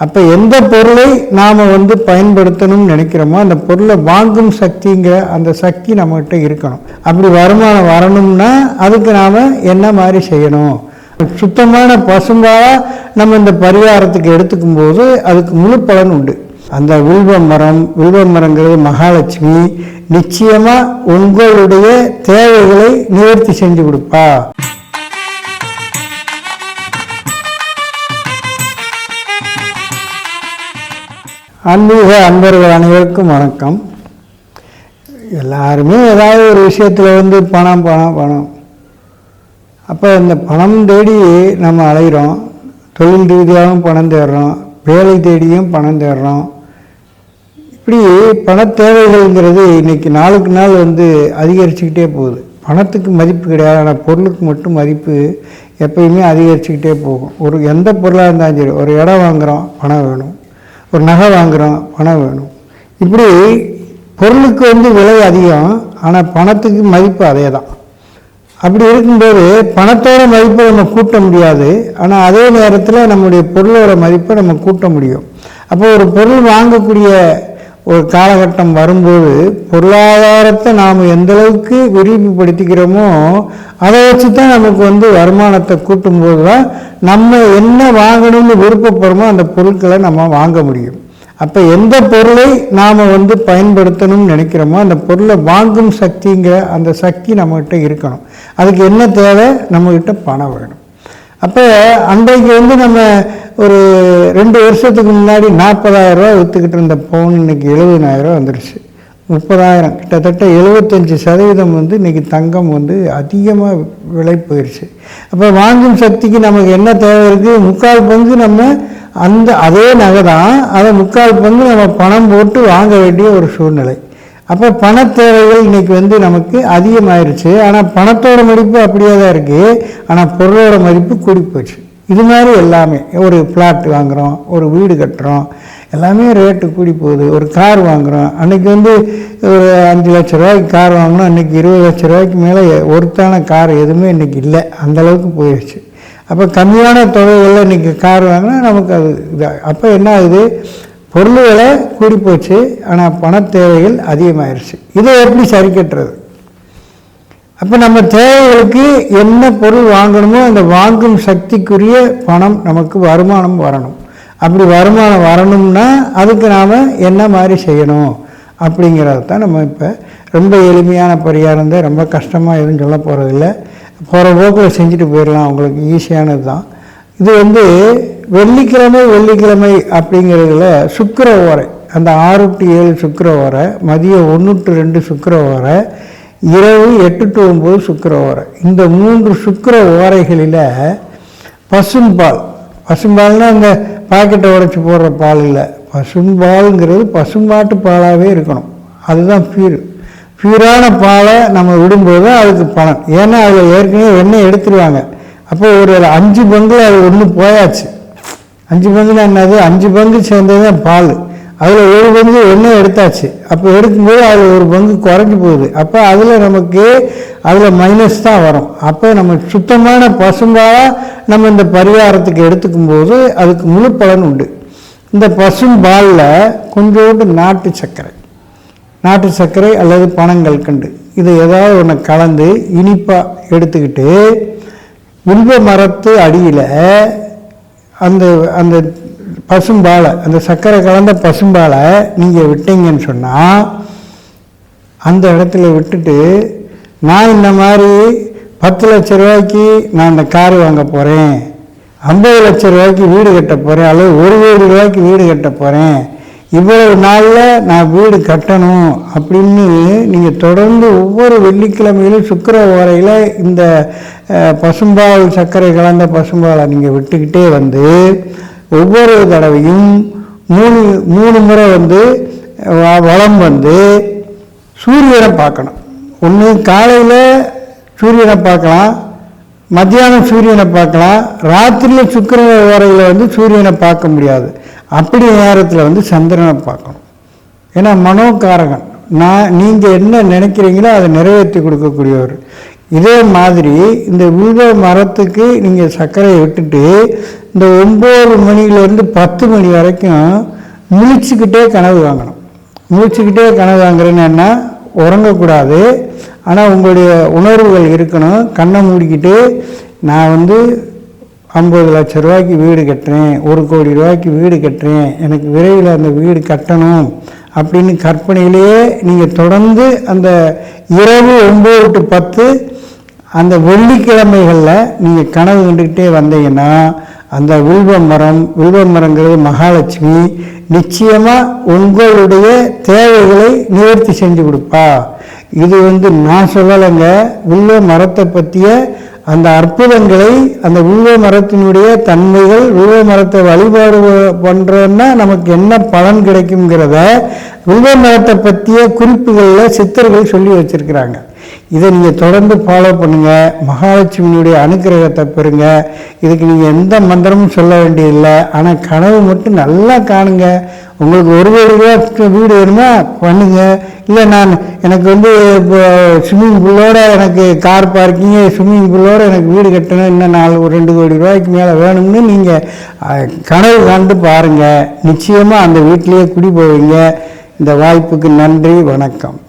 அப்போ எந்த பொருளை நாம் பயன்படுத்தணும்னு நினைக்கிறோமோ அந்த பொருளை வாங்கும் சக்திங்கிற அந்த சக்தி நம்மகிட்ட இருக்கணும். அப்படி வருமானம் வரணும்னா அதுக்கு நாம் என்ன மாதிரி செய்யணும்? சுத்தமான பசும்பாலாக நம்ம இந்த பரிகாரத்துக்கு எடுத்துக்கும் போது அதுக்கு முழு பலன் உண்டு. அந்த வில்வ மரங்கிறது மகாலட்சுமி நிச்சயமாக உங்களுடைய தேவைகளை நிவர்த்தி செஞ்சு கொடுப்பா. ஆன்மீக அன்பர்கள் அனைவருக்கும் வணக்கம். எல்லாருமே ஏதாவது ஒரு விஷயத்தில் பணம் பணம் பணம் அப்போ இந்த பணம் தேடி நம்ம அலைகிறோம். தொழில் ரீதியாகவும் பணம் தேடுறோம், வேலை தேடியும் பணம் தேடுறோம். இப்படி பண தேவைகள்ங்கிறது இன்றைக்கி நாளுக்கு நாள் அதிகரிச்சுக்கிட்டே போகுது. பணத்துக்கு மதிப்பு கிடையாது, ஆனால் பொருளுக்கு மட்டும் மதிப்பு எப்பயுமே அதிகரிச்சுக்கிட்டே போகும். ஒரு எந்த பொருளாக இருந்தாலும் சரி, ஒரு இடம் வாங்குகிறோம் பணம் வேணும், ஒரு நகை வாங்குகிறோம் பணம் வேணும். இப்படி பொருளுக்கு விலை அதிகம், ஆனால் பணத்துக்கு மதிப்பு அதே தான். அப்படி இருக்கும்போது பணத்தோட மதிப்பை நம்ம கூட்ட முடியாது, ஆனால் அதே நேரத்தில் நம்முடைய பொருளோட மதிப்பை நம்ம கூட்ட முடியும். அப்போ ஒரு பொருள் வாங்கக்கூடிய ஒரு காலகட்டம் வரும்போது பொருளாதாரத்தை நாம் எந்தளவுக்கு விரிவுபடுத்திக்கிறோமோ அதை வச்சு தான் நமக்கு வருமானத்தை கூட்டும்போது தான் நம்ம என்ன வாங்கணும்னு விருப்பப்படுறோமோ அந்த பொருட்களை நம்ம வாங்க முடியும். அப்போ எந்த பொருளை நாம் பயன்படுத்தணும்னு நினைக்கிறோமோ அந்த பொருளை வாங்கும் சக்திங்கிற அந்த சக்தி நம்மகிட்ட இருக்கணும். அதுக்கு என்ன தேவை? நம்மக்கிட்ட பணம் வேணும். அப்போ அன்றைக்கு நம்ம ஒரு 2 வருஷத்துக்கு முன்னாடி 40,000 ரூபா விற்றுக்கிட்டு இருந்த பவுன் இன்றைக்கி 70,000 ரூபா வந்துடுச்சு. 30,000, கிட்டத்தட்ட 75% இன்றைக்கி தங்கம் அதிகமாக விலை போயிடுச்சு. அப்போ வாங்கும் சக்திக்கு நமக்கு என்ன தேவை இருக்குது? 3/4 பங்கு நம்ம அதே நகை தான், அதை 3/4 பங்கு நம்ம பணம் போட்டு வாங்க வேண்டிய ஒரு சூழ்நிலை. அப்போ பண தேவைகள் இன்றைக்கி நமக்கு அதிகமாகிருச்சு. ஆனால் பணத்தோட மதிப்பு அப்படியே தான் இருக்குது, ஆனால் பொருளோட மதிப்பு கூடி போச்சு. இது மாதிரி எல்லாமே, ஒரு பிளாட் வாங்குகிறோம், ஒரு வீடு கட்டுறோம், எல்லாமே ரேட்டு கூடி போகுது. ஒரு கார் வாங்குகிறோம், அன்றைக்கி ஒரு 5 லட்ச ரூபாய்க்கு கார் வாங்கினோம், அன்றைக்கி 20 லட்ச ரூபாய்க்கு மேலே ஒருத்தான கார் எதுவுமே இன்றைக்கி இல்லை, அந்தளவுக்கு போயிடுச்சு. அப்போ கம்மியான தொகைகளில் இன்றைக்கி கார் வாங்கினா நமக்கு அது இதாக. அப்போ என்ன ஆகுது? பொருள் விலை கூடி போச்சு, ஆனால் பண தேவைகள் அதிகமாகிடுச்சு. இதை எப்படி சரி கட்டுறது? அப்போ நம்ம தேவைகளுக்கு என்ன பொருள் வாங்கணுமோ அந்த வாங்கும் சக்திக்குரிய பணம் நமக்கு வருமானம் வரணும். அப்படி வருமானம் வரணும்னா அதுக்கு நாம் என்ன மாதிரி செய்யணும் அப்படிங்கிறது தான் நம்ம இப்போ ரொம்ப எளிமையான பரிகாரம் தான். ரொம்ப கஷ்டமாக எதுவும் சொல்ல போகிறதில்ல, போகிற போக்கில் செஞ்சுட்டு போயிடலாம், உங்களுக்கு ஈஸியானது தான். இது வெள்ளிக்கிழமை அப்படிங்கிறதுல சுக்கிர ஓரை, அந்த 6 to 7 சுக்கிர ஓரை, மதியம் 1 to 2 சுக்கிர ஓரை, இரவு 8 to 9 சுக்கிர ஓரை. இந்த 3 சுக்கிர ஓரைகளில் பசும்பால்னால் அந்த பாக்கெட்டை உடைச்சி போடுற பால் இல்லை, பசும்பாலுங்கிறது பசும்பாட்டு பாலாகவே இருக்கணும். அதுதான் பியூரான பாலை நம்ம விடும்போது அதுக்கு பலன். ஏன்னா அதில் ஏற்கனவே எண்ணெய் எடுத்துருவாங்க. அப்போ ஒரு 5 பங்கில் அது ஒன்று போயாச்சு. 5 பங்குனா என்னது? 5 பங்கு சேர்ந்தது தான் பால், அதில் 1 பங்கு எண்ணெய் எடுத்தாச்சு. அப்போ எடுக்கும்போது அதில் 1 பங்கு குறைஞ்சி போகுது. அப்போ அதில் மைனஸ் தான் வரும். அப்போ நம்ம சுத்தமான பசும்பாலாக நம்ம இந்த பரிகாரத்துக்கு எடுத்துக்கும் போது அதுக்கு முழு பலன் உண்டு. இந்த பசும்பாலில் கொஞ்சோண்டு நாட்டு சர்க்கரை அல்லது பனங்கல்கண்டு இது ஏதாவது ஒன்று கலந்து இனிப்பாக எடுத்துக்கிட்டு வில்வ மரத்து அடியில் அந்த பசும்பாலை, அந்த சர்க்கரை கலந்த பசும்பாலை நீங்கள் விட்டீங்கன்னு சொன்னால், அந்த இடத்துல விட்டுட்டு நான் இந்த மாதிரி 10 லட்ச ரூபாய்க்கு நான் இந்த கார் வாங்க போகிறேன், 50 லட்ச ரூபாய்க்கு வீடு கட்ட போகிறேன், அல்லது 1 கோடி ரூபாய்க்கு வீடு கட்ட போகிறேன், இவ்வளவு நாளில் நான் வீடு கட்டணும் அப்படின்னு நீங்கள் தொடர்ந்து ஒவ்வொரு வெள்ளிக்கிழமையிலும் சுக்கிர ஓரையில் இந்த பசும்பால் சர்க்கரை கலந்த பசும்பாலை நீங்கள் விட்டுக்கிட்டே ஒவ்வொரு தடவையும் 3 முறை வலம் சூரியனை பார்க்கணும். ஒன்று காலையில் சூரியனை பார்க்கலாம், மத்தியானம் சூரியனை பார்க்கலாம், ராத்திரியில் சுக்கிர ஓரையில் சூரியனை பார்க்க முடியாது. அப்படி நேரத்தில் சந்திரனை பார்க்கணும். ஏன்னா மனோகாரகன், நீங்கள் என்ன நினைக்கிறீங்களோ அதை நிறைவேற்றி கொடுக்கக்கூடியவர். இதே மாதிரி இந்த வில்வ மரத்துக்கு நீங்கள் சர்க்கரையை விட்டுட்டு இந்த 9 மணிலேருந்து 10 மணி வரைக்கும் முழிச்சுக்கிட்டே கனவு வாங்கணும். முழிச்சுக்கிட்டே கனவு வாங்குறேன்னு என்ன, உறங்கக்கூடாது. ஆனால் உங்களுடைய உணர்வுகள் இருக்கணும். கண்ணை மூடிக்கிட்டு நான் 50 லட்ச ரூபாய்க்கு வீடு கட்டுறேன், 1 கோடி ரூபாய்க்கு வீடு கட்டுறேன், எனக்கு விரைவில் அந்த வீடு கட்டணும் அப்படின்னு கற்பனையிலேயே நீங்கள் தொடர்ந்து அந்த இரவு 9 to 10 அந்த வெள்ளிக்கிழமைகளில் நீங்கள் கனவு கண்டுக்கிட்டே வந்தீங்கன்னா அந்த வில்வ மரங்கிறது மகாலட்சுமி நிச்சயமாக உங்களுடைய தேவைகளை நிவர்த்தி செஞ்சு கொடுப்பா. இது நான் சொல்லலைங்க, வில்வ மரத்தை பற்றிய அந்த அற்புதங்களை, அந்த வில்வ மரத்தினுடைய தன்மைகள், வில்வ மரத்தை வழிபாடு பண்ணுறோன்னா நமக்கு என்ன பலன் கிடைக்குங்கிறத வில்வ மரத்தை பற்றிய குறிப்புகளில் சித்தர்கள் சொல்லி வச்சுருக்கிறாங்க. இதை நீங்கள் தொடர்ந்து ஃபாலோ பண்ணுங்கள். மகாலட்சுமியினுடைய அனுக்கிரகத்தை பெறுங்க. இதுக்கு நீங்கள் எந்த மந்திரமும் சொல்ல வேண்டியதில்லை. ஆனால் கனவு மட்டும் நல்லா காணுங்க. உங்களுக்கு 1 கோடி ரூபா வீடு வேணுமா பண்ணுங்க. இல்லை எனக்கு இப்போ ஸ்விம்மிங் பூலோடு எனக்கு கார் பார்க்கிங்கு, ஸ்விம்மிங் பூலோடு எனக்கு வீடு கட்டணும், இன்னும் 2 கோடி ரூபாய்க்கு மேலே வேணும்னு நீங்கள் கனவு கண்டு பாருங்கள். நிச்சயமாக அந்த வீட்டிலேயே குடி போவீங்க. இந்த வாய்ப்புக்கு நன்றி, வணக்கம்.